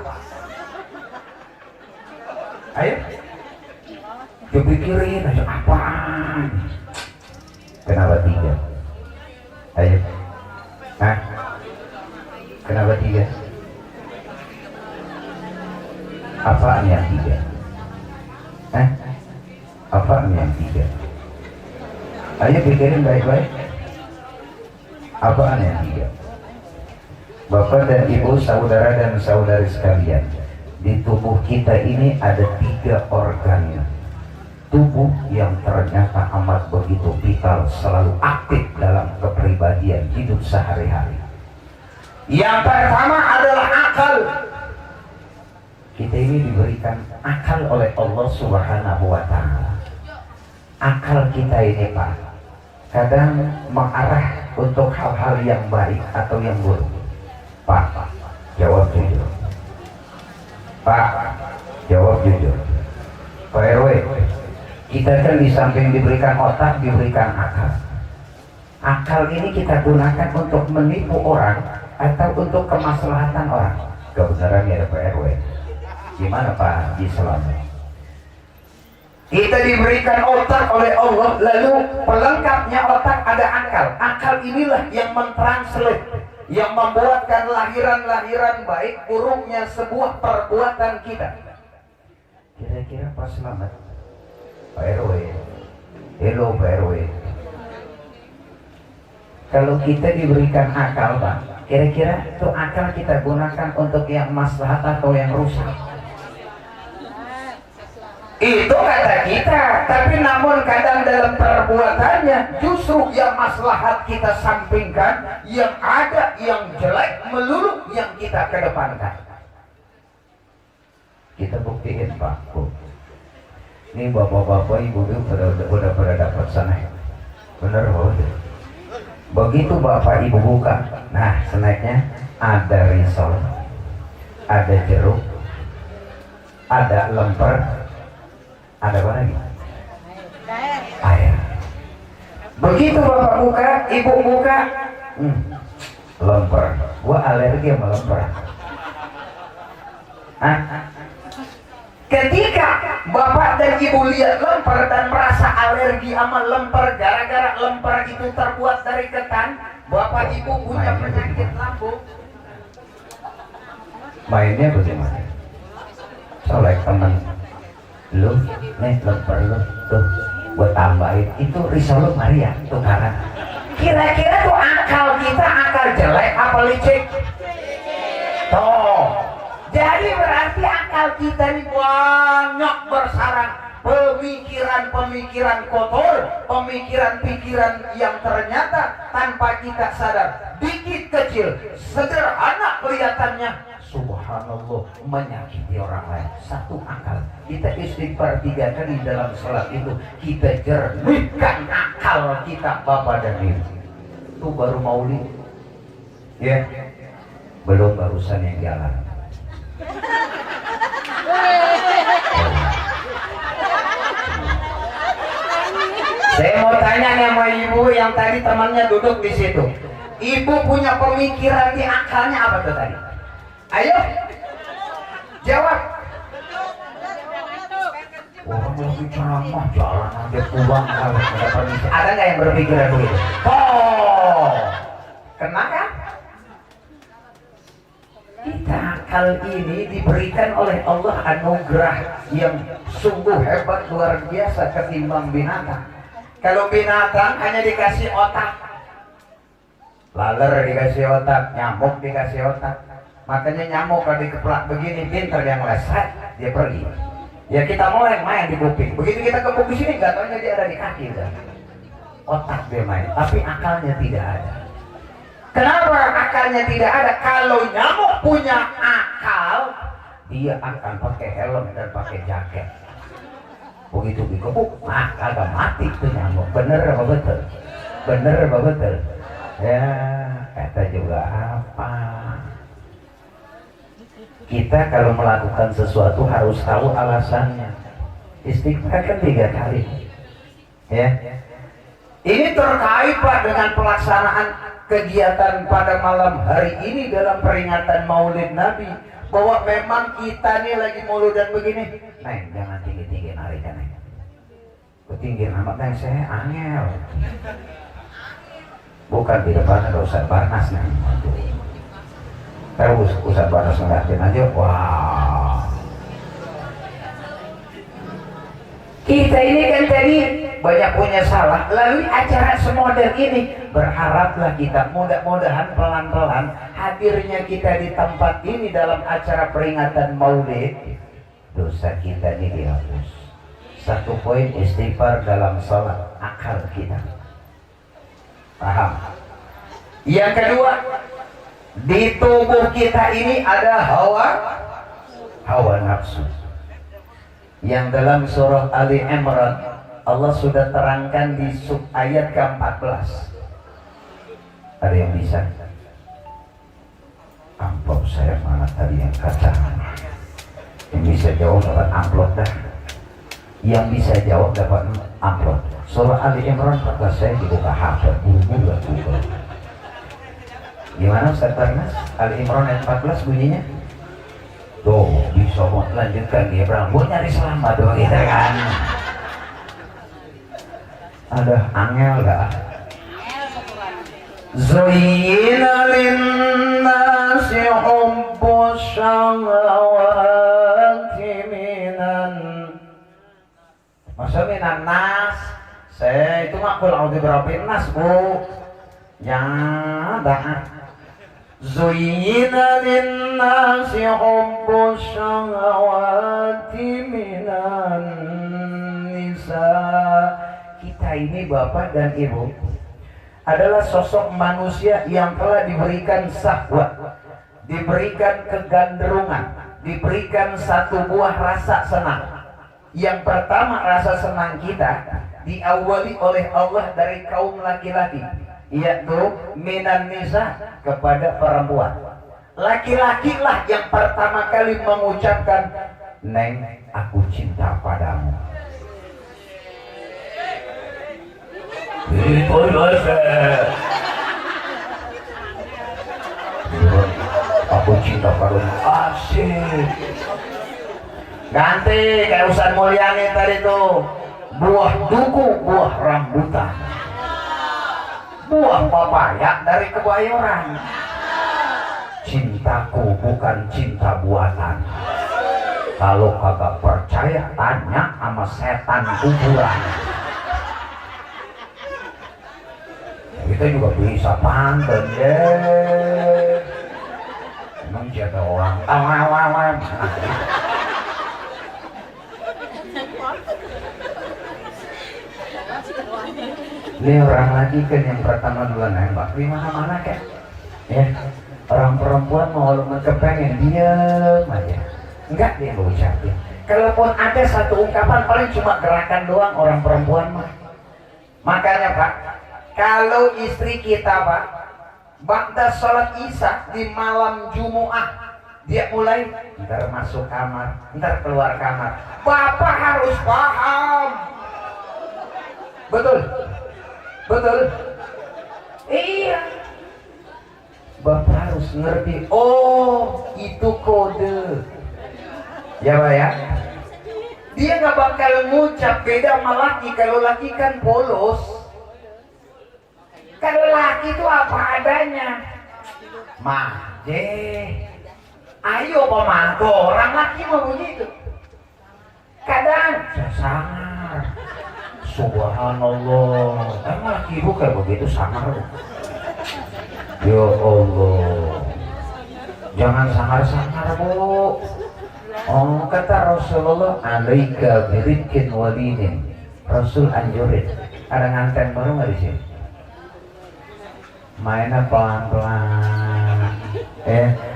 [SPEAKER 6] Ayo. Dipikirin aja apaan? Kenapa 3? Ayo. Hah? Kenapa 3? Apaan yang 3? Hah? Apaan yang 3? Ayo pikirin baik-baik. Apaan yang 3? Bapak dan Ibu, saudara dan saudari sekalian, di tubuh kita ini ada 3 organ tubuh yang ternyata amat begitu vital, selalu aktif dalam kepribadian hidup sehari-hari. Yang pertama adalah akal. Kita ini diberikan akal oleh Allah Subhanahu wa Ta'ala. Akal kita ini Pak, kadang mengarah untuk hal-hal yang baik atau yang buruk. Pak, jawab jujur. Pak, jawab jujur. Pak RW, kita kan di samping diberikan otak, diberikan akal. Akal ini kita gunakan untuk menipu orang atau untuk kemaslahatan orang. Kebenarannya ada Pak RW. Gimana Pak Islam? Kita diberikan otak oleh Allah, lalu pelengkapnya otak ada akal. Akal inilah yang mentranslate, yang membuatkan lahiran-lahiran baik buruknya sebuah perbuatan kita. Kira-kira Pak Selamat, Pak RW, hello Pak RW, kalau kita diberikan akal Pak, kira-kira itu akal kita gunakan untuk yang maslahat atau yang rusak? Itu kata kita, tapi namun kadang dalam perbuatannya justru yang maslahat kita sampingkan, yang ada yang jelek melulu yang kita kedepankan. Kita buktiin Pak Bu. Ini bapak-bapak ibu-ibu udah pada dapat snack. Bener Pak? Begitu bapak ibu buka, nah snacknya ada risol, ada jeruk, ada lemper, ada apa lagi? Air. Begitu bapak buka, ibu buka, lemper. Gua alergi sama lemper. Hah? Ketika bapak dan ibu lihat lemper dan merasa alergi sama lemper gara-gara lemper itu terbuat dari ketan, bapak ibu punya penyakit lambung. Mainnya bagaimana? Solek temen lu, nih lemper lu tuh, gue tambahin itu risol lu Maria tukaran. Kira-kira tuh akal kita akal jelek apa licik? Tuh, jadi berarti akal kita ini banyak bersarang pemikiran-pemikiran kotor, pemikiran-pikiran yang ternyata tanpa kita sadar dikit kecil, sederhana kelihatannya, subhanallah menyakiti orang lain. Satu akal kita istighfar 3 kali dalam salat itu, kita jernihkan akal kita bapak dan ibu. Itu baru maulid ya, belum barusan yang jalan. Saya mau tanya nih sama ibu yang tadi temannya duduk di situ. Ibu punya pemikiran di akalnya apa tuh tadi? Ayo, jawab. Orang lagi ceramah jalan aja pulang kalau ada permisi. Ada nggak yang berpikiran begitu? Oh, kenapa? Kita akal ini diberikan oleh Allah anugerah yang sungguh hebat luar biasa ketimbang binatang. Kalau binatang hanya dikasih otak, laler dikasih otak, nyamuk dikasih otak. Makanya nyamuk kalau dikeplak begini pintar yang lesat dia pergi. Ya kita mulai main di kuping. Begitu kita ke kuping sini nggak taunya dia ada di kaki udah. Otak dia main, tapi akalnya tidak ada. Kenapa akalnya tidak ada? Kalau nyamuk punya akal, dia akan pakai helm dan pakai jaket. Begitu dikepuk, kagak mati tuh nyamuk. Bener apa betul? Bener apa betul? Ya, kata juga apa? Kita kalau melakukan sesuatu harus tahu alasannya. Istighfar kan 3 kali. Ya. Ini terkait Pak dengan pelaksanaan kegiatan pada malam hari ini dalam peringatan Maulid Nabi, bahwa memang kita nih lagi mauludan begini. Neng, jangan tinggi-tinggi narikan neng. Ketinggian amat neng, saya angel. Bukan di depan ada Ustaz Barnas neng. Kalau Ustaz Barnas ngeliatin aja, wah. Kita ini kan tadi banyak punya salah. Lalu acara semodern ini, berharaplah kita mudah-mudahan pelan-pelan hadirnya kita di tempat ini dalam acara peringatan Maulid, dosa kita ini dihapus. 1 poin istighfar dalam salat, akal kita. Paham? Yang kedua, di tubuh kita ini ada hawa nafsu. Yang dalam surah Ali Imran Allah sudah terangkan di sub ayat ke-14. Ada yang bisa? Amplop saya mana tadi yang kaca? Yang bisa jawab dapat amplop dah. Yang bisa jawab dapat amplop. Surah Ali Imran 14 saya dibuka HP, buru-buru Google. Gimana Ustaz Barnas? Ali Imran ayat 14 bunyinya? Tuh, bisa mau lanjutkan dia bilang, buat nyari selamat doang kita kan. Ada angel gak? Zuyyina linnasi hubbus syahawati minan. Maksudnya minan nas. Saya itu mah kul a'udzu birabbin nas, Bu. Ya, dah. Zuyyina linnasi hubbus syahawati minan nisa. Kita ini Bapak dan Ibu adalah sosok manusia yang telah diberikan syahwat, diberikan keganderungan, diberikan satu buah rasa senang. Yang pertama, rasa senang kita diawali oleh Allah dari kaum laki-laki, yaitu minan nisa, kepada perempuan. Laki-laki lah yang pertama kali mengucapkan, Neng, aku cinta padamu. Itu dosa. Aku cinta karun asik. Ganti kayak Ustaz Mulyani tadi tuh. Buah duku, buah rambutan. Buah papaya dari Kebayoran. Cintaku bukan cinta buatan. Kalau kagak percaya tanya sama setan kuburan. Kita juga bisa pantun deh. Emang siapa orang tawa-tawa. Ini orang lagi kan yang pertama dua nembak di mana-mana kan. Ya, orang perempuan mau kepengen diam aja. Enggak dia mau ucapin. Kalaupun ada satu ungkapan paling cuma gerakan doang orang perempuan mah. Makanya Pak, kalau istri kita Pak, ba'da sholat isya di malam Jumu'ah, dia mulai ntar masuk kamar, ntar keluar kamar. Bapak harus paham. Betul? Betul? Iya. Bapak harus ngerti. Oh, itu kode. Ya Pak ya. Dia nggak bakal ngucap beda sama laki. Kalau laki kan polos. Kalau laki itu apa adanya. Mah, ayo Pak orang laki mau begitu. Kadang sangar. Subhanallah. Emang laki ibu kayak begitu sangar. Ya Allah. Jangan sangar-sangar Bu. Oh kata Rasulullah, alaika birikin walidin. Rasul anjurin. Ada nganten baru nggak di sini? Mainnya pelan-pelan.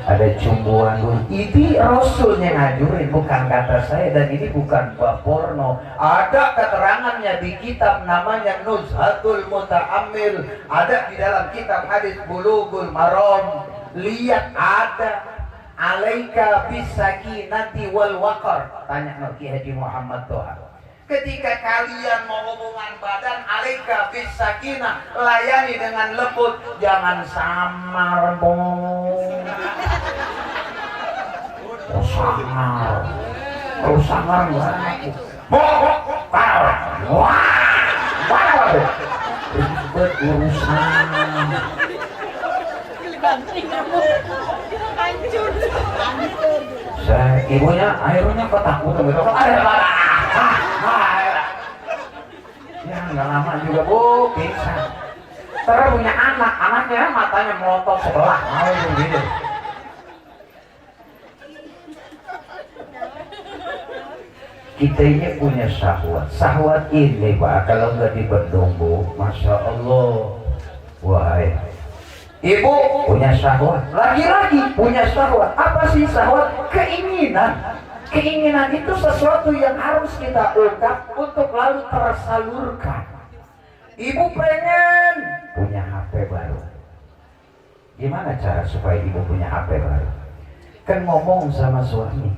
[SPEAKER 6] Ada cumbuan dulu. Ini Rasulnya ngajurin, bukan kata saya. Dan ini bukan bab porno. Ada keterangannya di kitab namanya Nuzhatul Muta'ammil. Ada di dalam kitab hadis Bulughul Maram. Lihat ada. Alaika bisakinati wal waqar. Tanya Ki Haji Muhammad Toha. Ketika kalian mau hubungan badan, alaika bisakinah, layani dengan lembut, jangan samar bong. Oh sangar. Kalau sangar enggak. Wah. Ribet urusan. Ibunya akhirnya ketakutan gitu. Ya nggak lama juga Bu, pingsan. Terus punya anak, anaknya matanya melotot sebelah, mau gitu. Kita ini punya syahwat. Syahwat ini Pak, kalau nggak dibendung Bu, Masya Allah. Wahai ibu punya syahwat, laki-laki punya syahwat. Apa sih syahwat? Keinginan. Keinginan itu sesuatu yang harus kita ungkap untuk lalu tersalurkan. Ibu pengen punya HP baru. Gimana cara supaya ibu punya HP baru? Kan ngomong sama suami,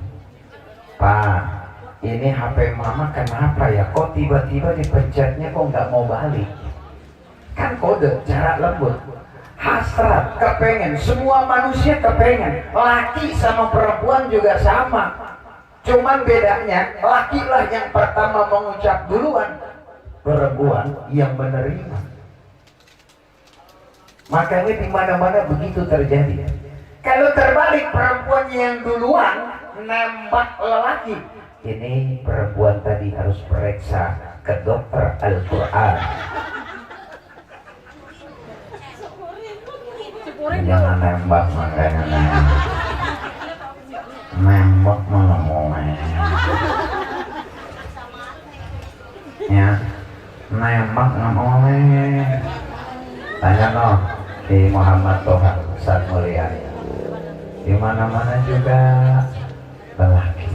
[SPEAKER 6] Pak, ini HP mama kenapa ya? Kok tiba-tiba dipencetnya kok nggak mau balik? Kan kode, jarak lembut. Hasrat, kepengen, semua manusia kepengen. Laki sama perempuan juga sama. Cuman bedanya, laki-lah yang pertama mengucap duluan, perempuan yang menerima. Makanya di mana-mana begitu terjadi. Kalau terbalik, perempuan yang duluan nembak lelaki. Ini perempuan tadi harus periksa ke dokter Al-Quran. Jangan nembak makanya nembak malah ngomel ya, nembak nggak ngomel. Tanya no di Muhammad Toha Ustaz Mulyani, di mana-mana juga lelaki.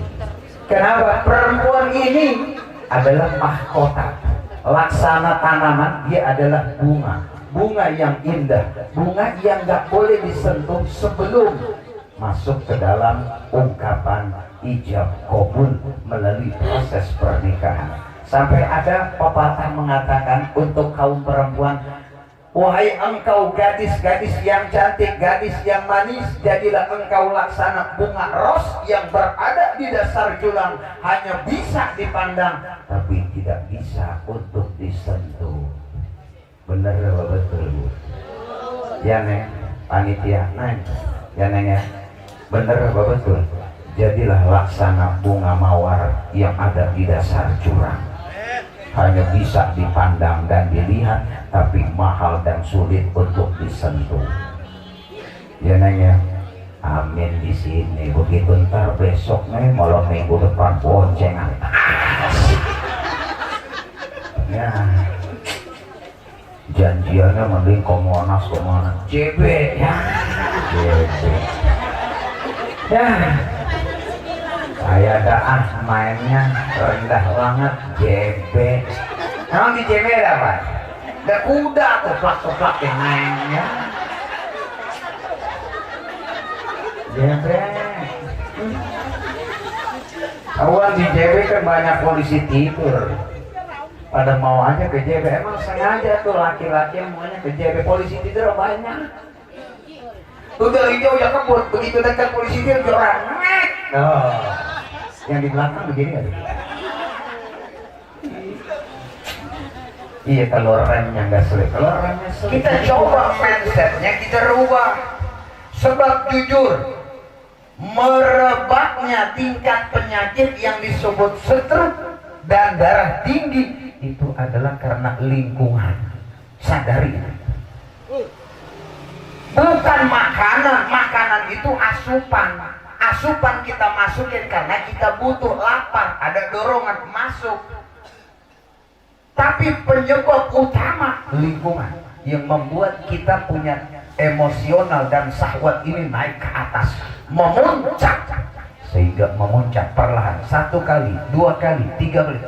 [SPEAKER 6] Kenapa? Perempuan ini adalah mahkota, laksana tanaman. Dia adalah bunga. Bunga yang indah, bunga yang gak boleh disentuh sebelum masuk ke dalam ungkapan ijab kabul melalui proses pernikahan. Sampai ada pepatah mengatakan untuk kaum perempuan, wahai engkau gadis-gadis yang cantik, gadis yang manis, jadilah engkau laksana bunga ros yang berada di dasar julang, hanya bisa dipandang tapi tidak bisa untuk disentuh. Bener apa betul, Bu? Ya Neng, panitia Neng, ya Neng ya, bener apa betul? Jadilah laksana bunga mawar yang ada di dasar jurang, hanya bisa dipandang dan dilihat, tapi mahal dan sulit untuk disentuh. Ya Neng ya, amin di sini. Begitu ntar besok nih, malam minggu depan boncengan. Ya, janjiannya mending Komonas kemana? JB ya, JB. Ya, saya dah mainnya rendah banget JB. Emang di JB ada apa? Ada kuda keplak-keplak yang mainnya. JB. Awal di JB kan banyak polisi tidur. Pada mau aja ke JB, emang sengaja tuh laki-laki yang maunya ke JB, polisi tidur banyak. Tuh dari jauh ya kebut, begitu dekat polisi tidur orang. Oh, yang di belakang begini nggak? Iya, kalau remnya nggak selip, kalau remnya selip. Kita coba mindsetnya kita rubah. Sebab jujur, merebaknya tingkat penyakit yang disebut stroke dan darah tinggi itu adalah karena lingkungan. Sadari, bukan makanan. Makanan itu asupan. Asupan kita masukin karena kita butuh, lapar, ada dorongan masuk. Tapi penyebab utama lingkungan yang membuat kita punya emosional dan syahwat ini naik ke atas, memuncak, sehingga memuncak perlahan, 1 kali, 2 kali, 3 kali,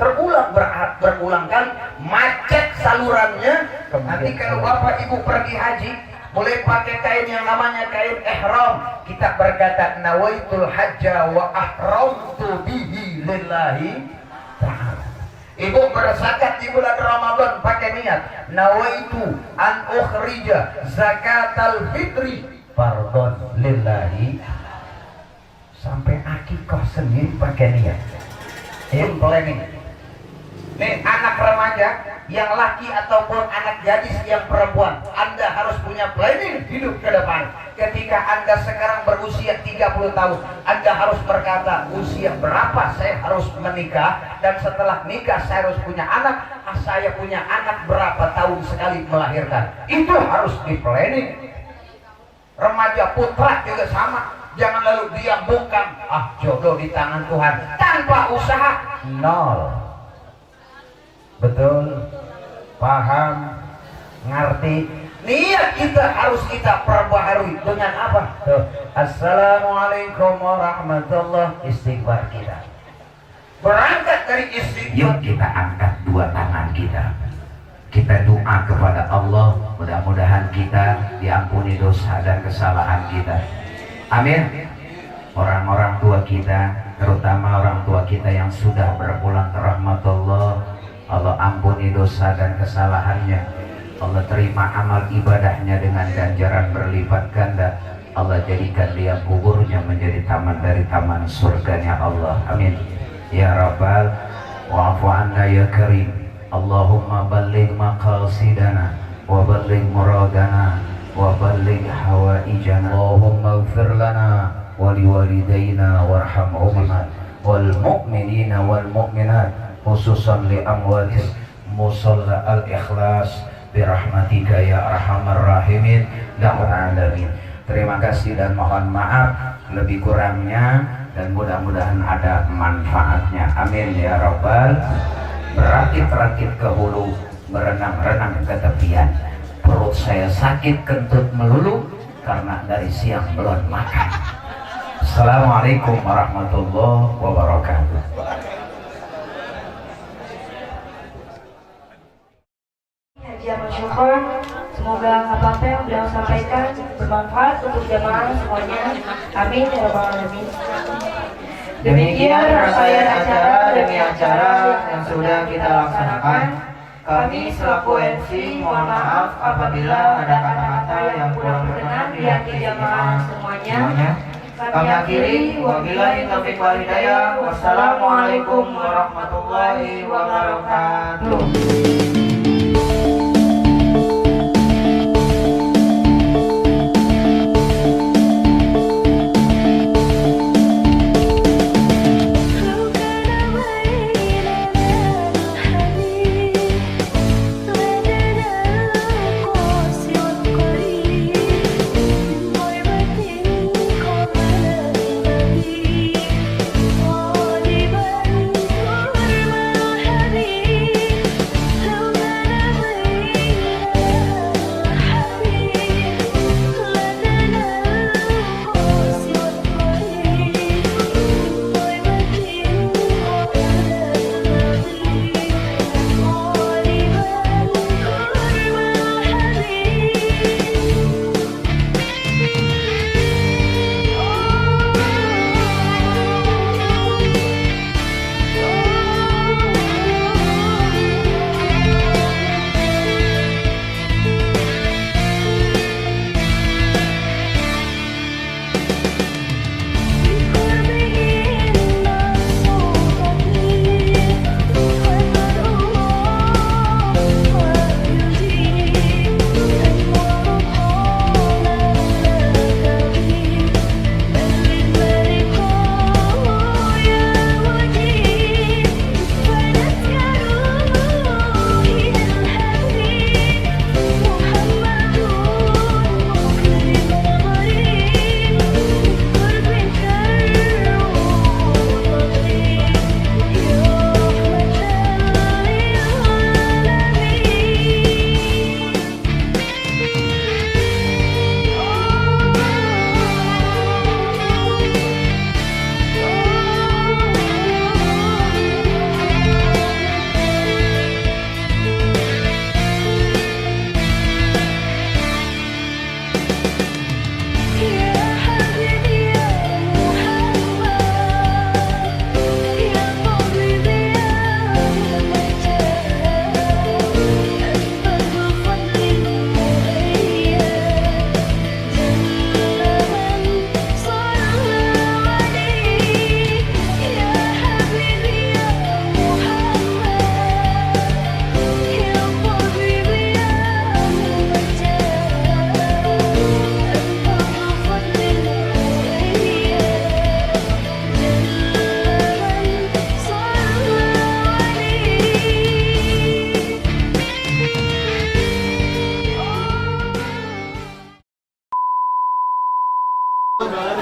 [SPEAKER 6] berulang kali, macet salurannya. Nanti kalau bapak ibu pergi haji, mulai pakai kain yang namanya kain ihram, kita berkata nawaitul hajja wa ahramtu bihi lillahi ta'ala. Ibu berzakat di bulan Ramadan pakai niat nawaitu an ukhrija zakatal fitri fardhon lillahi. Sampai akikah sendiri pakai niat. Planning. Nih anak remaja yang laki ataupun anak gadis yang perempuan, Anda harus punya planning hidup ke depan. Ketika Anda sekarang berusia 30 tahun, Anda harus berkata, usia berapa saya harus menikah, dan setelah nikah saya harus punya anak. Saya punya anak berapa tahun sekali melahirkan. Itu harus di planning. Remaja putra juga sama. Jangan lalu diam bukan, jodoh di tangan Tuhan, tanpa usaha nol. Betul, paham, ngerti. Niat kita harus kita perbaharui dengan apa? Tuh. Assalamualaikum warahmatullahi wabarakatuh. Istighfar kita. Berangkat dari istighfar. Yuk kita angkat 2 tangan kita. Kita doa kepada Allah, mudah-mudahan kita diampuni dosa dan kesalahan kita. Amin. Orang-orang tua kita, terutama orang tua kita yang sudah berpulang ke rahmatullah, Allah ampuni dosa dan kesalahannya. Allah terima amal ibadahnya dengan ganjaran berlipat ganda. Allah jadikan dia kuburnya menjadi taman dari taman surganya Allah. Amin. Ya Rabbal wa'afu anna ya Karim. Allahumma balligh maqasidana wa balligh muradana wa balligh hawaijana. Allahumma ighfir lana wa liwalidayna warhamhuma wal mu'minina wal mu'minat, khususan li amwatis musalla al-ikhlas birahmatika ya arhamar rahimin ya alamin. Terima kasih dan mohon maaf lebih kurangnya, dan mudah-mudahan ada manfaatnya. Amin ya Rabbal. Berakit-rakit ke hulu, berenang-renang ke tepian. Perut saya sakit kentut melulu karena dari siang belum makan. Assalamualaikum warahmatullahi wabarakatuh.
[SPEAKER 4] Amal syukur, semoga apa-apa yang beliau sampaikan bermanfaat untuk jemaah semuanya. Amin ya rabbal alamin.
[SPEAKER 5] Demikian rangkaian acara demi acara yang sudah kita laksanakan. Kami selaku MC mohon maaf apabila ada kata-kata yang kurang berkenan di hati jamaah semuanya. Kami akhiri, wabillahi taufiq wal hidayah. Wassalamualaikum warahmatullahi wabarakatuh.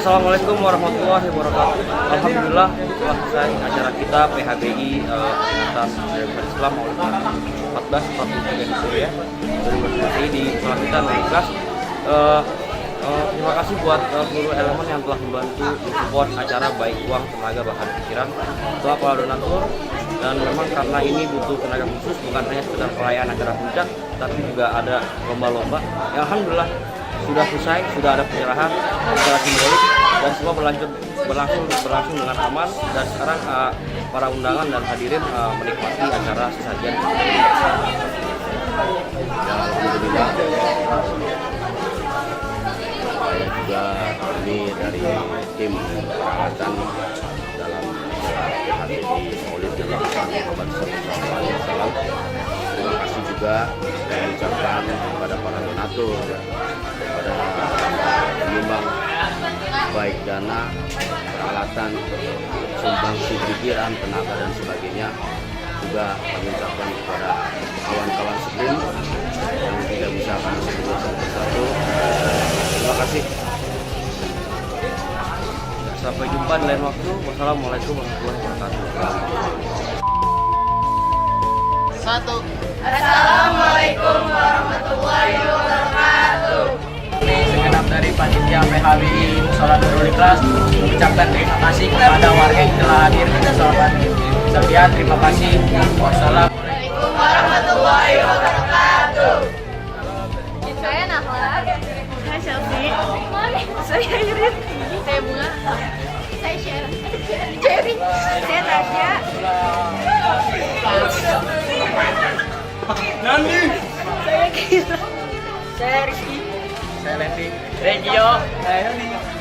[SPEAKER 7] Assalamualaikum warahmatullahi wabarakatuh. Alhamdulillah telah selesai acara kita PHBI atas Universitas Islam Maulid 1443 di Suria 2023 di sekolah kita Universitas. Terima kasih buat seluruh elemen yang telah membantu support acara baik uang, tenaga, bahkan pikiran, telah para donatur. Dan memang karena ini butuh tenaga khusus, bukan hanya sekedar perayaan acara puncak, tapi juga ada lomba-lomba. Yang alhamdulillah sudah selesai, sudah ada penyerahan secara simbolik dan semua berlangsung dengan aman. Dan sekarang para undangan dan hadirin menikmati acara sesajen.
[SPEAKER 8] Alhamdulillah juga kami dari tim peralatan dalam PHBI Maulid Muhammad SAW. Terima kasih juga saya ucapkan kepada para donatur, kepada penyumbang baik dana, peralatan, sumbangsi pikiran, tenaga dan sebagainya. Juga kami ucapkan kepada kawan-kawan sekrim yang tidak bisa kami sebut satu-satu. Terima kasih.
[SPEAKER 7] Sampai jumpa di lain waktu. Wassalamualaikum warahmatullahi wabarakatuh.
[SPEAKER 3] Assalamualaikum warahmatullahi wabarakatuh.
[SPEAKER 5] Segenap dari panitia PHBI Musola Nurul Ikhlas mengucapkan terima kasih kepada warga yang telah hadir pada sholat Id. Sekian, terima kasih. Wassalamualaikum
[SPEAKER 3] Warahmatullahi wabarakatuh.
[SPEAKER 4] Saya Nahla. Saya Chelsea. Saya Irin. Saya Bunga. Saya Sharon.
[SPEAKER 3] Jerry, saya Tasya.
[SPEAKER 5] Nandi.
[SPEAKER 3] Saya Kira. Saya Rizky.
[SPEAKER 7] Saya Lendi. Regio.
[SPEAKER 5] Saya Nandi.